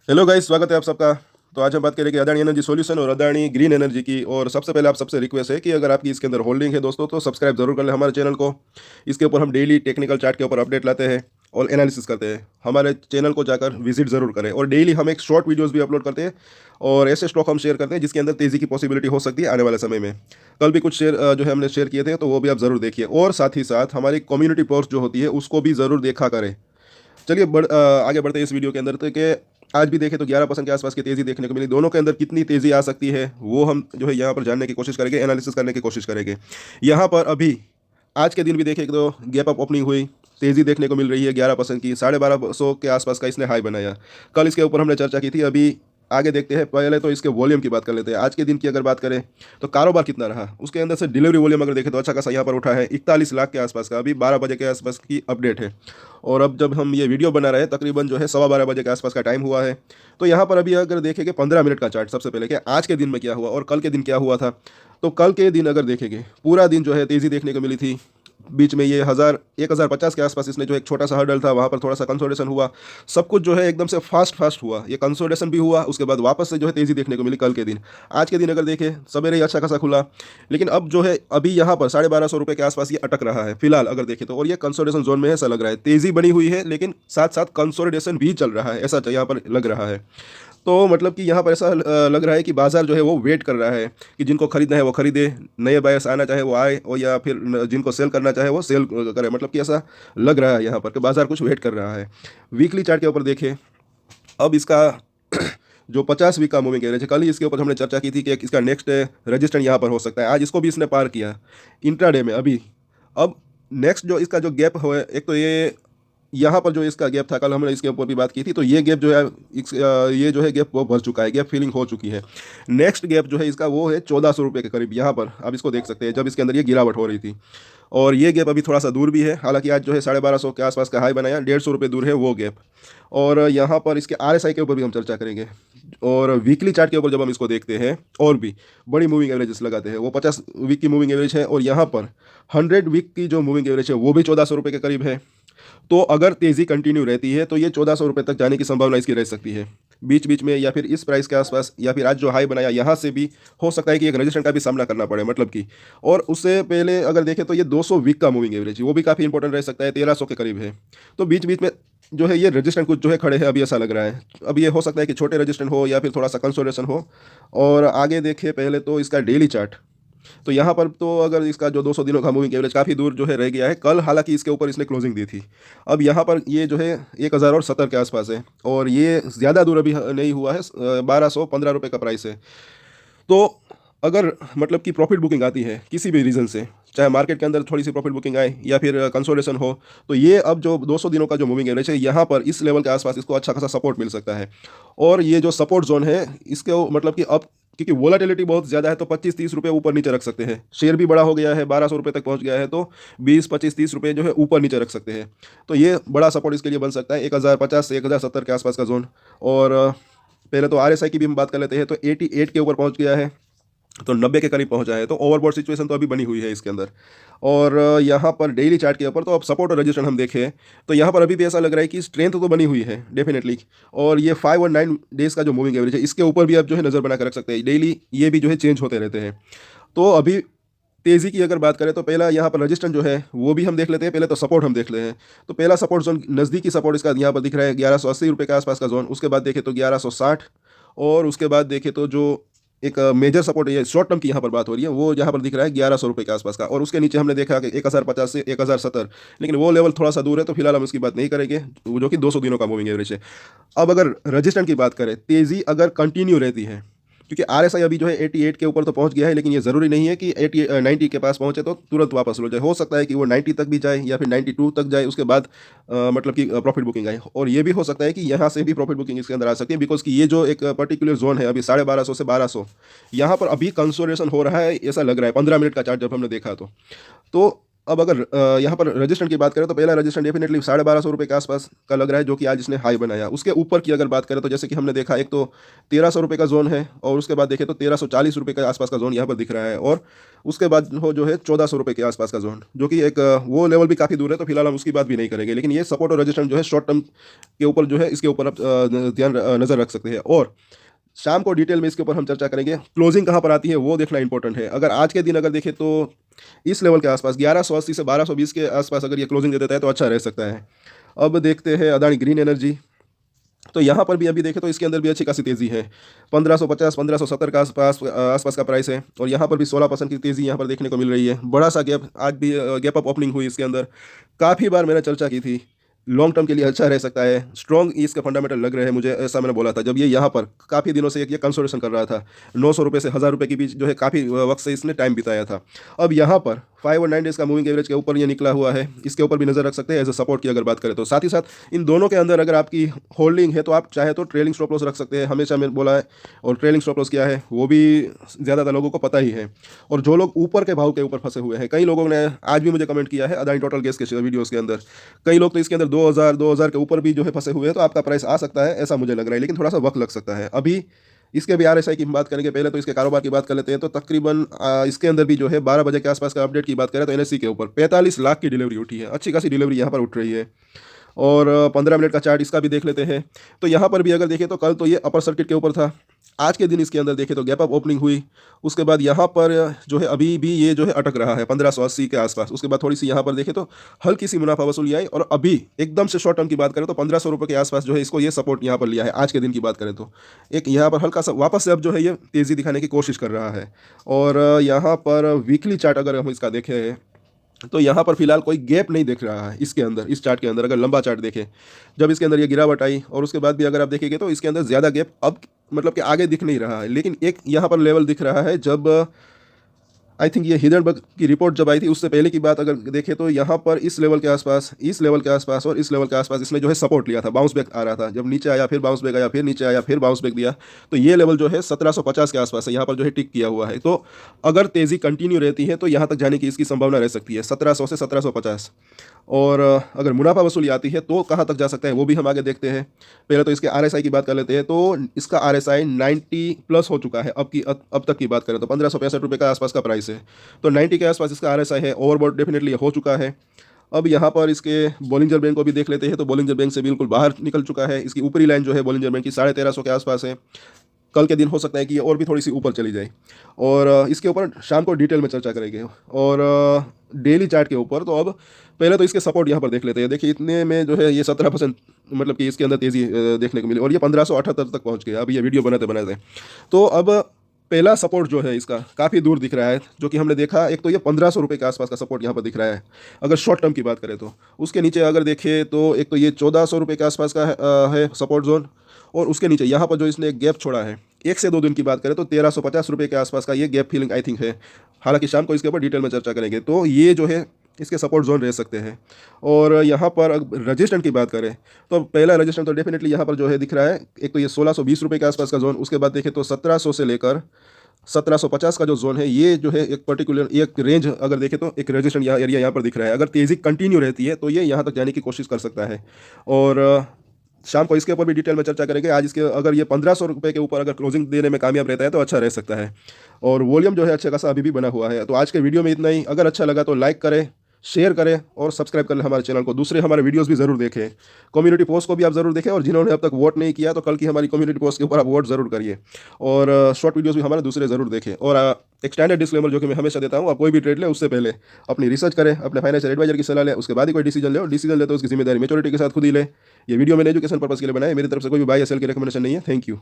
Hello guys, स्वागत है आप सबका। तो आज हम बात करेंगे अदानी एनर्जी सॉल्यूशन और अदानी ग्रीन एनर्जी की। और सबसे पहले आप सबसे रिक्वेस्ट है कि अगर आपकी इसके अंदर होल्डिंग है दोस्तों, तो सब्सक्राइब जरूर कर लें हमारे चैनल को। इसके ऊपर हम डेली टेक्निकल चार्ट के ऊपर अपडेट लाते हैं और एनालिसिस करते हैं। हमारे चैनल को जाकर विजिट जरूर करें। और डेली हम एक शॉर्ट वीडियोस भी अपलोड करते हैं और ऐसे स्टॉक हम शेयर करते हैं जिसके अंदर तेज़ी की पॉसिबिलिटी हो सकती है आने वाले समय में। कल भी कुछ शेयर जो है हमने शेयर किए थे, तो वो भी आप ज़रूर देखिए। और साथ ही साथ हमारी कम्युनिटी पोस्ट जो होती है उसको भी ज़रूर देखा करें। चलिए आगे बढ़ते हैं इस वीडियो के अंदर। तो कि आज भी देखें तो 11% के आसपास की तेज़ी देखने को मिली। दोनों के अंदर कितनी तेज़ी आ सकती है वो हम जो है यहाँ पर जानने की कोशिश करेंगे, एनालिसिस करने की कोशिश करेंगे। यहाँ पर अभी आज के दिन भी देखें तो गैप अप ओपनिंग हुई, तेज़ी देखने को मिल रही है 11% की। 1250 के आसपास का इसने हाई बनाया। कल इसके ऊपर हमने चर्चा की थी। अभी आगे देखते हैं। पहले तो इसके वॉल्यूम की बात कर लेते हैं। आज के दिन की अगर बात करें तो कारोबार कितना रहा, उसके अंदर से डिलीवरी वॉल्यूम अगर देखें तो अच्छा खासा यहाँ पर उठा है, 41 लाख के आसपास का। अभी 12 बजे के आसपास की अपडेट है। और अब जब हम ये वीडियो बना रहे हैं तकरीबन जो है 12:15 बजे के आसपास का टाइम हुआ है। तो यहाँ पर अभी अगर देखेंगे 15 मिनट का चार्ट, सबसे पहले कि आज के दिन में क्या हुआ और कल के दिन क्या हुआ था। तो कल के दिन अगर देखेंगे पूरा दिन जो है तेज़ी देखने को मिली थी। बीच में ये 1050 के आसपास इसने जो एक छोटा सा हर्डल था वहाँ पर थोड़ा सा कंसोलिडेशन हुआ। सब कुछ जो है एकदम से फास्ट हुआ। ये कंसोलिडेशन भी हुआ, उसके बाद वापस से जो है तेज़ी देखने को मिली कल के दिन। आज के दिन अगर देखें सवेरे ही अच्छा खासा खुला, लेकिन अब जो है अभी यहाँ पर 1250 रुपये के आसपास ये अटक रहा है फिलहाल अगर देखें तो। और ये कंसोलिडेशन जोन में है, ऐसा लग रहा है। तेज़ी बनी हुई है लेकिन साथ साथ कंसोलिडेशन भी चल रहा है, ऐसा यहाँ पर लग रहा है। तो मतलब कि यहाँ पर ऐसा लग रहा है कि बाजार जो है वो वेट कर रहा है कि जिनको खरीदना है वो खरीदे, नए बायर्स आना चाहे वो आए, और या फिर जिनको सेल करना चाहे वो सेल करे। मतलब कि ऐसा लग रहा है यहाँ पर कि बाजार कुछ वेट कर रहा है। वीकली चार्ट के ऊपर देखें अब इसका जो 50 वीक का मूविंग एवरेज है, कल ही इसके ऊपर हमने चर्चा की थी कि इसका नेक्स्ट रजिस्टेंस यहाँ पर हो सकता है। आज इसको भी इसने पार किया इंट्राडे में अभी। अब नेक्स्ट जो इसका जो गैप हो, एक तो ये यहाँ पर जो इसका गैप था, कल हमने इसके ऊपर भी बात की थी। तो ये गैप जो है ये जो है गैप वो भर चुका है, गैप फिलिंग हो चुकी है। नेक्स्ट गैप जो है इसका वो है 1400 रुपये के करीब। यहाँ पर आप इसको देख सकते हैं जब इसके अंदर ये गिरावट हो रही थी। और ये गैप अभी थोड़ा सा दूर भी है, हालांकि आज जो है 1250 के आसपास का हाई बनाया, 150 रुपये दूर है वो गैप। और यहाँ पर इसके RSI के ऊपर भी हम चर्चा करेंगे। और वीकली चार्ट के ऊपर जब हम इसको देखते हैं और भी बड़ी मूविंग एवरेजेस लगाते हैं, वो 50 वीक की मूविंग एवरेज है। और यहाँ पर 100 वीक की जो मूविंग एवरेज है वो भी 1400 रुपये के करीब है। तो अगर तेज़ी कंटिन्यू रहती है तो ये 1400 रुपये तक जाने की संभावना इसकी रह सकती है बीच बीच में, या फिर इस प्राइस के आसपास, या फिर आज जो हाई बनाया यहाँ से भी हो सकता है कि एक रजिस्टेंस का भी सामना करना पड़े, मतलब कि। और उससे पहले अगर देखें तो ये 200 वीक का मूविंग एवरेज वो भी काफ़ी इंपॉर्टेंट रह सकता है, 1300 के करीब है। तो बीच बीच में जो है ये रजिस्टेंस कुछ जो है खड़े हैं अभी, ऐसा लग रहा है। अब ये हो सकता है कि छोटे रजिस्टेंस हो या फिर थोड़ा सा कंसोलिडेशन हो। और आगे देखें पहले तो इसका डेली चार्ट। तो यहाँ पर तो अगर इसका जो 200 दिनों का मूविंग एवरेज काफ़ी दूर जो है रह गया है। कल हालांकि इसके ऊपर इसने क्लोजिंग दी थी। अब यहाँ पर ये जो है 1070 के आसपास है और ये ज़्यादा दूर अभी नहीं हुआ है। 1215 रुपये का प्राइस है। तो अगर मतलब कि प्रॉफिट बुकिंग आती है किसी भी रीज़न से, चाहे मार्केट के अंदर थोड़ी सी प्रॉफिट बुकिंग आए या फिर कंसोलिडेशन हो, तो ये अब जो 200 दिनों का जो मूविंग एवरेज है यहाँ पर इस लेवल के आसपास इसको अच्छा खासा सपोर्ट मिल सकता है। और ये जो सपोर्ट जोन है इसके मतलब कि अब क्योंकि वोलाटिलिटी बहुत ज़्यादा है तो 25-30 रुपये ऊपर नीचे रख सकते हैं। शेयर भी बड़ा हो गया है, 1200 रुपये तक पहुंच गया है, तो 20-25-30 रुपये जो है ऊपर नीचे रख सकते हैं। तो ये बड़ा सपोर्ट इसके लिए बन सकता है 1050 से 1070 के आसपास का जोन। और पहले तो RSI की भी हम बात कर लेते हैं। तो 88 के ऊपर पहुंच गया है, तो 90 के करीब पहुंचा है। तो ओवरबॉट सिचुएशन तो अभी बनी हुई है इसके अंदर। और यहाँ पर डेली चार्ट के ऊपर तो अब सपोर्ट और रजिस्टेंस हम देखें तो यहाँ पर अभी भी ऐसा लग रहा है कि स्ट्रेंथ तो बनी हुई है डेफिनेटली। और ये 5 और 9 डेज़ का जो मूविंग एवरेज है इसके ऊपर भी आप जो है नज़र बना कर रख सकते हैं। डेली ये भी जो है चेंज होते रहते हैं। तो अभी तेज़ी की अगर बात करें तो पहला यहाँ पर रजिस्टेंस जो है वो भी हम देख लेते हैं। पहले तो सपोर्ट हम देख लेते हैं। तो पहला सपोर्ट जोन नज़दीकी सपोर्ट इसका यहाँ पर दिख रहा है 1180 रुपये के आसपास का जोन। उसके बाद देखें तो 1160, और उसके बाद देखें तो जो एक मेजर सपोर्ट है, शॉर्ट टर्म की यहाँ पर बात हो रही है, वो यहाँ पर दिख रहा है 1100 रुपये के आसपास का। और उसके नीचे हमने देखा कि 1050 से 1070, लेकिन वो लेवल थोड़ा सा दूर है तो फिलहाल हम उसकी बात नहीं करेंगे, जो कि 200 दिनों का मूविंग एवरेज है। अब अगर रजिस्टेंस की बात करें, तेज़ी अगर कंटिन्यू रहती है, क्योंकि RSI अभी जो है 88 के ऊपर तो पहुंच गया है, लेकिन ये ज़रूरी नहीं है कि 90 के पास पहुंचे तो तुरंत वापस हो जाए। हो सकता है कि वो 90 तक भी जाए या फिर 92 तक जाए, उसके बाद मतलब कि प्रॉफिट बुकिंग आए। और ये भी हो सकता है कि यहाँ से भी प्रॉफिट बुकिंग इसके अंदर आ सकती है, बिकॉज कि ये जो एक पर्टिकुलर जोन है अभी 1250 से 1200, यहाँ पर अभी कंसोलिडेशन हो रहा है ऐसा लग रहा है 15 मिनट का चार्ट जब हमने देखा तो। अब अगर यहाँ पर रजिस्टेंट की बात करें तो पहला रजिस्टेंट डेफिनेटली 1250 रुपये के आसपास का लग रहा है, जो कि आज इसने हाई बनाया। उसके ऊपर की अगर बात करें तो जैसे कि हमने देखा, एक तो 1300 रुपये का जोन है, और उसके बाद देखें तो 1340 रुपये के आसपास का जोन यहाँ पर दिख रहा है, और उसके बाद हो जो है 1400 रुपये के आसपास का जोन, जो कि एक वो लेवल भी काफ़ी दूर है, तो फिलहाल हम उसकी बात भी नहीं करेंगे। लेकिन ये सपोर्ट और रजिस्टेंट जो है शॉर्ट टर्म के ऊपर जो है, इसके ऊपर आप नज़र रख सकते हैं। और शाम को डिटेल में इसके ऊपर हम चर्चा करेंगे। क्लोजिंग कहाँ पर आती है वो देखना इंपॉर्टेंट है। अगर आज के दिन अगर देखें तो इस लेवल के आसपास 1180 से 1220 के आसपास अगर ये क्लोजिंग दे देता है तो अच्छा रह सकता है। अब देखते हैं अदानी ग्रीन एनर्जी। तो यहाँ पर भी अभी देखें तो इसके अंदर भी अच्छी खासी तेज़ी है। 1550 1570 का आसपास का प्राइस है, और यहाँ पर भी 16% की तेज़ी यहाँ पर देखने को मिल रही है। बड़ा सा गैप, आज भी गैप अप ओपनिंग हुई इसके अंदर। काफ़ी बार मैंने चर्चा की थी, लॉन्ग टर्म के लिए अच्छा रह सकता है, स्ट्रॉन्ग इसके फंडामेंटल लग रहे हैं मुझे, ऐसा मैंने बोला था जब ये यहाँ पर काफ़ी दिनों से ये कंसोलिडेशन कर रहा था। 900 रुपये से 1000 रुपये के बीच जो है काफ़ी वक्त से इसने टाइम बिताया था। अब यहाँ पर 5 और 9 डेज़ का मूविंग एवरेज के ऊपर ये निकला हुआ है, इसके ऊपर भी नज़र रख सकते हैं एज अ सपोर्ट की अगर बात करें तो। साथ ही साथ इन दोनों के अंदर अगर आपकी होल्डिंग है तो आप चाहे तो ट्रेलिंग स्टॉप लॉस रख सकते हैं, हमेशा मैंने बोला है। और ट्रेलिंग स्टॉप लॉस क्या है वो भी ज़्यादातर लोगों को पता ही है। और जो लोग ऊपर के भाव के ऊपर फंसे हुए हैं, कई लोगों ने आज भी मुझे कमेंट किया है अदानी टोटल गैस के वीडियोज़ के अंदर, कई लोग तो इसके अंदर 2000 के ऊपर भी जो है फंसे हुए हैं, तो आपका प्राइस आ सकता है ऐसा मुझे लग रहा है, लेकिन थोड़ा सा वक्त लग सकता है। अभी इसके भी आरएसआई की बात करेंगे, पहले तो इसके कारोबार की बात कर लेते हैं। तो तकरीबन इसके अंदर भी जो है 12 बजे के आसपास का अपडेट की बात करें तो एनएससी के ऊपर 45 लाख की डिलीवरी उठी है, अच्छी खासी डिलीवरी यहाँ पर उठ रही है। और 15 मिनट का चार्ट इसका भी देख लेते हैं। तो यहाँ पर भी अगर देखें तो कल तो ये अपर सर्किट के ऊपर था, आज के दिन इसके अंदर देखें तो गैप अप ओपनिंग हुई। उसके बाद यहाँ पर जो है अभी भी ये जो है अटक रहा है 1580 के आसपास। उसके बाद थोड़ी सी यहाँ पर देखें तो हल्की सी मुनाफा वसूली आई, और अभी एकदम से शॉर्ट टर्म की बात करें तो 1500 रुपये के आसपास जो है इसको ये सपोर्ट यहाँ पर लिया है। आज के दिन की बात करें तो एक यहाँ पर हल्का सा वापस से अब जो है ये तेज़ी दिखाने की कोशिश कर रहा है। और यहाँ पर वीकली चार्ट अगर हम इसका देखें तो यहाँ पर फिलहाल कोई गैप नहीं दिख रहा है इसके अंदर। इस चार्ट के अंदर अगर लंबा चार्ट देखें, जब इसके अंदर ये गिरावट आई और उसके बाद भी अगर आप देखेंगे तो इसके अंदर ज़्यादा गैप अब मतलब कि आगे दिख नहीं रहा है। लेकिन एक यहाँ पर लेवल दिख रहा है, जब आई थिंक ये हिंडनबर्ग की रिपोर्ट जब आई थी उससे पहले की बात अगर देखें तो यहाँ पर इस लेवल के आसपास, इस लेवल के आसपास और इस लेवल के आसपास इसने जो है सपोर्ट लिया था, बाउंस बैक आ रहा था। जब नीचे आया फिर बाउंस बैक आया, फिर नीचे आया फिर बाउंस बैक दिया, तो ये लेवल जो है 1750 के आसपास है, यहाँ पर जो है टिक किया हुआ है। तो अगर तेज़ी कंटिन्यू रहती है तो यहाँ तक जाने की इसकी संभावना रह सकती है 1700 से 1750। और अगर मुनाफा वसूली आती है तो कहाँ तक जा सकता है वो भी हम आगे देखते हैं। पहले तो इसके आरएसआई की बात कर लेते हैं। तो इसका आरएसआई 90 प्लस हो चुका है अब तक की बात करें तो 1565 रुपये का आसपास का प्राइस है, तो 90 के आसपास इसका आरएसआई है, ओवरबॉट डेफिनेटली हो चुका है। अब यहाँ पर इसके बॉलिंजर बैंक को भी देख लेते हैं। तो बॉलिंजर बैंक से बिल्कुल बाहर निकल चुका है। इसकी ऊपरी लाइन जो है बॉलिंजर बैंक की 1350 के आसपास है। कल के दिन हो सकता है कि ये और भी थोड़ी सी ऊपर चली जाए, और इसके ऊपर शाम को डिटेल में चर्चा करेंगे। और डेली चार्ट के ऊपर तो अब पहले तो इसके सपोर्ट यहाँ पर देख लेते हैं। देखिए इतने में जो है ये 17% मतलब कि इसके अंदर तेज़ी देखने को मिली, और ये 1578 तक पहुँच गया अभी ये वीडियो बनाते बनाते। तो अब पहला सपोर्ट जो है इसका काफ़ी दूर दिख रहा है, जो कि हमने देखा। एक तो ये 1500 रुपये के आसपास का सपोर्ट यहाँ पर दिख रहा है अगर शॉर्ट टर्म की बात करें तो। उसके नीचे अगर देखें तो एक तो ये 1400 रुपये के आसपास का है सपोर्ट जोन, और उसके नीचे यहाँ पर जो इसने एक गैप छोड़ा है 1 से 2 दिन की बात करें तो 1350 रुपये के आसपास का ये गैप फीलिंग आई थिंक है। हालांकि शाम को इसके ऊपर डिटेल में चर्चा करेंगे। तो ये जो है इसके सपोर्ट जोन रह सकते हैं। और यहाँ पर रजिस्टेंट की बात करें तो पहला रजिस्टेंट तो डेफिनेटली यहाँ पर जो है दिख रहा है, एक तो ये 1620 रुपये के आसपास का जोन। उसके बाद देखें तो 1700 से लेकर 1750 का जो जोन है, ये जो है एक पर्टिकुलर एक रेंज अगर देखें तो एक रजिस्टेंट एरिया यहाँ पर दिख रहा है। अगर तेज़ी कंटिन्यू रहती है तो ये यहाँ तक जाने की कोशिश कर सकता है। और शाम को इसके ऊपर भी डिटेल में चर्चा करेंगे। आज इसके अगर ये 1500 रुपये के ऊपर अगर क्लोजिंग देने में कामयाब रहता है तो अच्छा रह सकता है। और वॉल्यूम जो है अच्छा खासा अभी भी बना हुआ है। तो आज के वीडियो में इतना ही। अगर अच्छा लगा तो लाइक करें, शेयर करें और सब्सक्राइब कर लें हमारे चैनल को। दूसरे हमारे वीडियोस भी ज़रूर देखें, कम्युनिटी पोस्ट को भी आप ज़रूर देखें, और जिन्होंने अब तक वोट नहीं किया तो कल की हमारी कम्युनिटी पोस्ट के ऊपर आप वोट ज़रूर करिए। और शॉर्ट वीडियोस भी हमारे दूसरे ज़रूर देखें। और एक स्टैंडर्ड डिस्क्लेमर जो कि मैं हमेशा देता हूँ, आप कोई भी ट्रेड लें उससे पहले अपनी रिसर्च करें, अपने फाइनेंशियल एडवाइजर की सलाह लें, उसके बाद ही कोई डिसीजन ले। और डिसीजन ले तो उसकी जिम्मेदारी मेच्योरिटी के साथ खुद ही ले। ये वीडियो मैंने एजुकेशन पर्पस के लिए बनाया, मेरी तरफ से कोई भी बाय या सेल की रिकमेंडेशन नहीं है। Thank you.